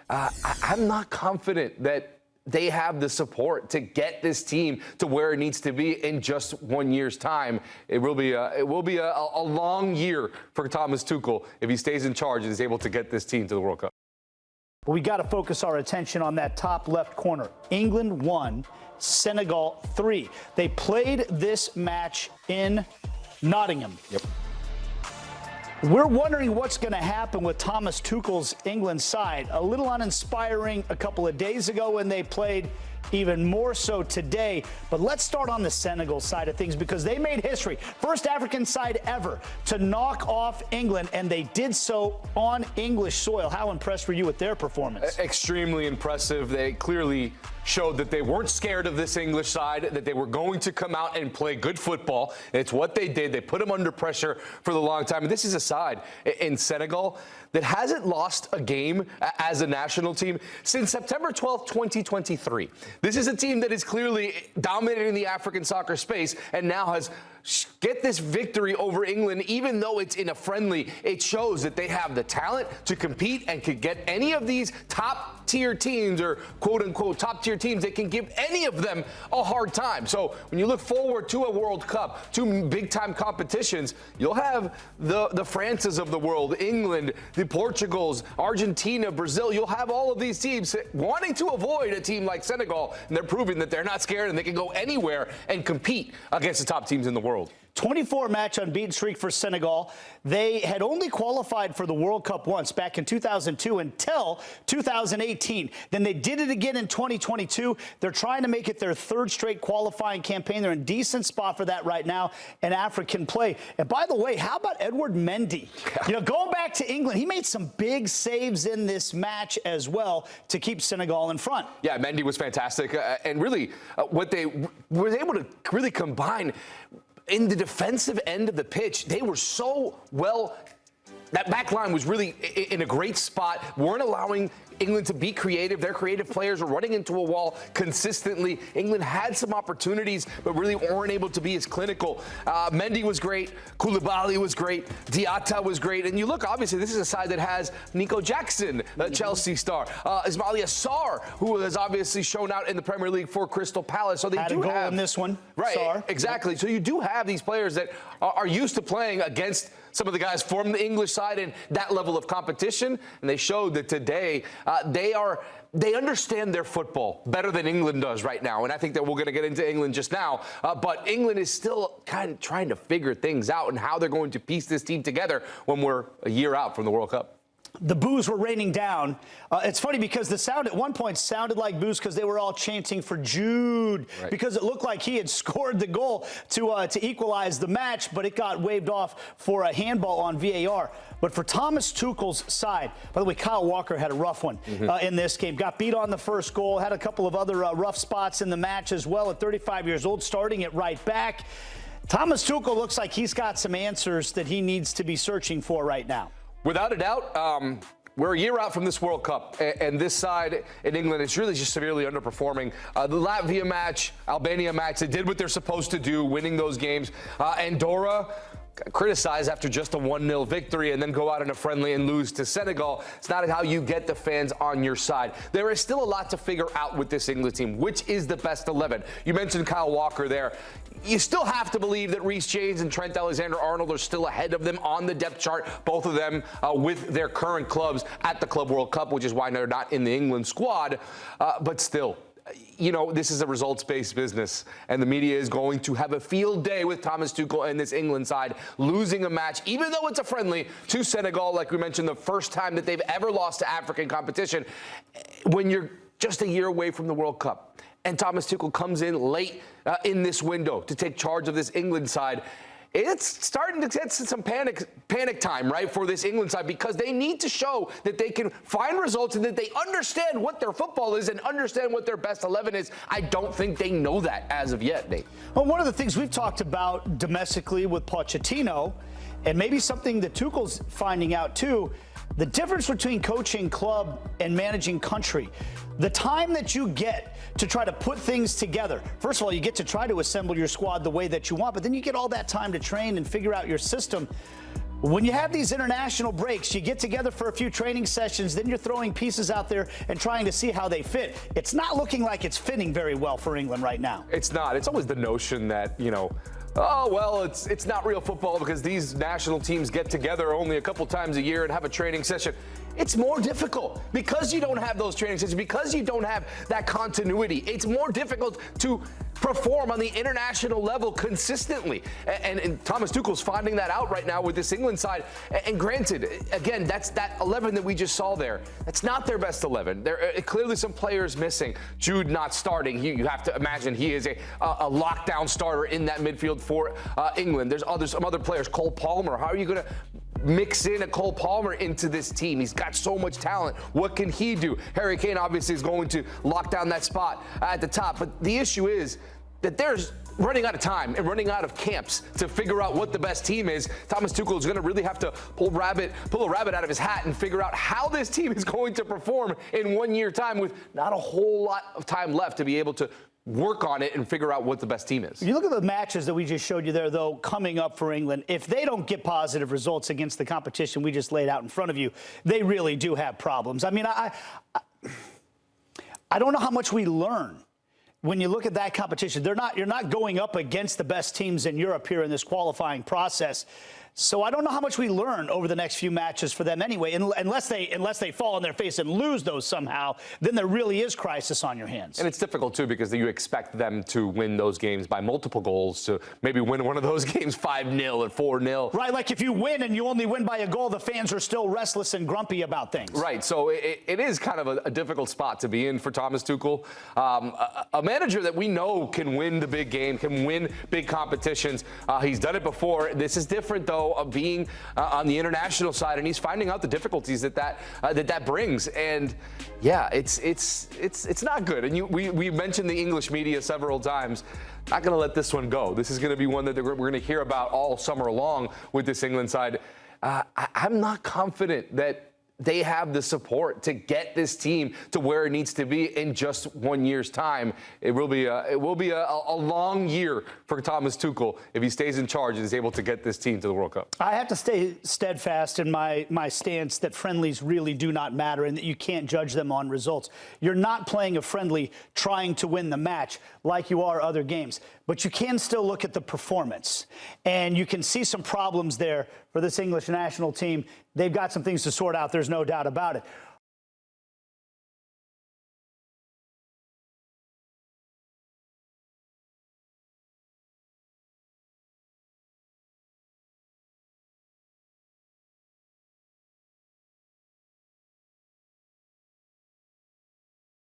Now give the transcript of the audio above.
I'm not confident that they have the support to get this team to where it needs to be in just 1 year's time. It will be a long year for Thomas Tuchel if he stays in charge and is able to get this team to the World Cup. Well, we got to focus our attention on that top left corner. England 1, Senegal 3. They played this match in Nottingham. Yep. We're wondering what's going to happen with Thomas Tuchel's England side. A little uninspiring a couple of days ago when they played, even more so today. But let's start on the Senegal side of things because they made history. First African side ever to knock off England, and they did so on English soil. How impressed were you with their performance? Extremely impressive. They clearly showed that they weren't scared of this English side, that they were going to come out and play good football. And it's what they did. They put them under pressure for the long time. And this is a side in Senegal that hasn't lost a game as a national team since September 12th, 2023. This is a team that is clearly dominating the African soccer space and now has get this victory over England, even though it's in a friendly. It shows that they have the talent to compete and could get any of these top-tier teams or quote-unquote top-tier teams. They can give any of them a hard time. So when you look forward to a World Cup, to big-time competitions, you'll have the Frances of the world, England, the Portugals, Argentina, Brazil. You'll have all of these teams wanting to avoid a team like Senegal, and they're proving that they're not scared and they can go anywhere and compete against the top teams in the world. 24-match unbeaten streak for Senegal. They had only qualified for the World Cup once back in 2002 until 2018. Then they did it again in 2022. They're trying to make it their third straight qualifying campaign. They're in a decent spot for that right now in African play. And by the way, how about Edward Mendy? You know, going back to England, he made some big saves in this match as well to keep Senegal in front. Yeah, Mendy was fantastic. And really, what they were able to really combine in the defensive end of the pitch, they were so well. That back line was really in a great spot. Weren't allowing England to be creative. Their creative players were running into a wall consistently. England had some opportunities, but really weren't able to be as clinical. Mendy was great. Koulibaly was great. Diatta was great. And you look, obviously, this is a side that has Nico Jackson, the Chelsea star. Ismaila Sarr, who has obviously shown out in the Premier League for Crystal Palace. So they had do a goal have in this one. Right, Sarr. exactly. So you do have these players that are used to playing against some of the guys from the English side and that level of competition, and they showed that today they understand their football better than England does right now. And I think that we're going to get into England just now, but England is still kind of trying to figure things out and how they're going to piece this team together when we're a year out from the World Cup. The boos were raining down. It's funny because the sound at one point sounded like boos because they were all chanting for Jude, right, because it looked like he had scored the goal to equalize the match, but it got waved off for a handball on VAR. But for Thomas Tuchel's side, by the way, Kyle Walker had a rough one in this game. Got beat on the first goal, had a couple of other rough spots in the match as well at 35 years old, starting it right back. Thomas Tuchel looks like he's got some answers that he needs to be searching for right now. Without a doubt, we're a year out from this World Cup, and this side in England is really just severely underperforming. The Latvia match, Albania match, they did what they're supposed to do, winning those games. Andorra criticized after just a 1-0 victory and then go out in a friendly and lose to Senegal. It's not how you get the fans on your side. There is still a lot to figure out with this England team. Which is the best 11? You mentioned Kyle Walker there. You still have to believe that Reece James and Trent Alexander-Arnold are still ahead of them on the depth chart, both of them with their current clubs at the Club World Cup, which is why they're not in the England squad. But still, you know, this is a results-based business, and the media is going to have a field day with Thomas Tuchel and this England side losing a match, even though it's a friendly, to Senegal, like we mentioned, the first time that they've ever lost to African competition, when you're just a year away from the World Cup. And Thomas Tuchel comes in late in this window to take charge of this England side. It's starting to get some panic time, right, for this England side, because they need to show that they can find results and that they understand what their football is and understand what their best 11 is. I don't think they know that as of yet, Nate. Well, one of the things we've talked about domestically with Pochettino, and maybe something that Tuchel's finding out too, the difference between coaching club and managing country. The time that you get to try to put things together. First of all, you get to try to assemble your squad the way that you want, but then you get all that time to train and figure out your system. When you have these international breaks, you get together for a few training sessions, then you're throwing pieces out there and trying to see how they fit. It's not looking like it's fitting very well for England right now. It's not. It's always the notion that, oh, well, it's not real football because these national teams get together only a couple times a year and have a training session. It's more difficult because you don't have those training sessions, because you don't have that continuity. It's more difficult to perform on the international level consistently. And Thomas Tuchel's finding that out right now with this England side. And granted, again, that's that 11 that we just saw there. That's not their best 11. There are clearly some players missing. Jude not starting. You have to imagine he is a lockdown starter in that midfield for England. There's some other players. Cole Palmer. How are you going to mix in a Cole Palmer into this team? He's got so much talent. What can he do? Harry Kane obviously is going to lock down that spot at the top. But the issue is that there's running out of time and running out of camps to figure out what the best team is. Thomas Tuchel is going to really have to pull a rabbit out of his hat and figure out how this team is going to perform in 1 year time with not a whole lot of time left to be able to work on it and figure out what the best team is. You look at the matches that we just showed you there, though, coming up for England. If they don't get positive results against the competition we just laid out in front of you, they really do have problems. I mean, I don't know how much we learn when you look at that competition. You're not going up against the best teams in Europe here in this qualifying process. So I don't know how much we learn over the next few matches for them anyway, unless they fall on their face and lose those somehow. Then there really is crisis on your hands. And it's difficult too because you expect them to win those games by multiple goals, to maybe win one of those games 5-0 or 4-0. Right, like if you win and you only win by a goal, the fans are still restless and grumpy about things. Right, so it is kind of a difficult spot to be in for Thomas Tuchel. A manager that we know can win the big game, can win big competitions. He's done it before. This is different though, of being on the international side, and he's finding out the difficulties that brings. And yeah, it's not good. And we mentioned the English media several times. Not going to let this one go. This is going to be one that we're going to hear about all summer long with this England side. I'm not confident that they have the support to get this team to where it needs to be in just 1 year's time. It will be a long year for Thomas Tuchel if he stays in charge and is able to get this team to the World Cup. I have to stay steadfast in my stance that friendlies really do not matter and that you can't judge them on results. You're not playing a friendly trying to win the match like you are other games, but you can still look at the performance. And you can see some problems there for this English national team. They've got some things to sort out. There's no doubt about it.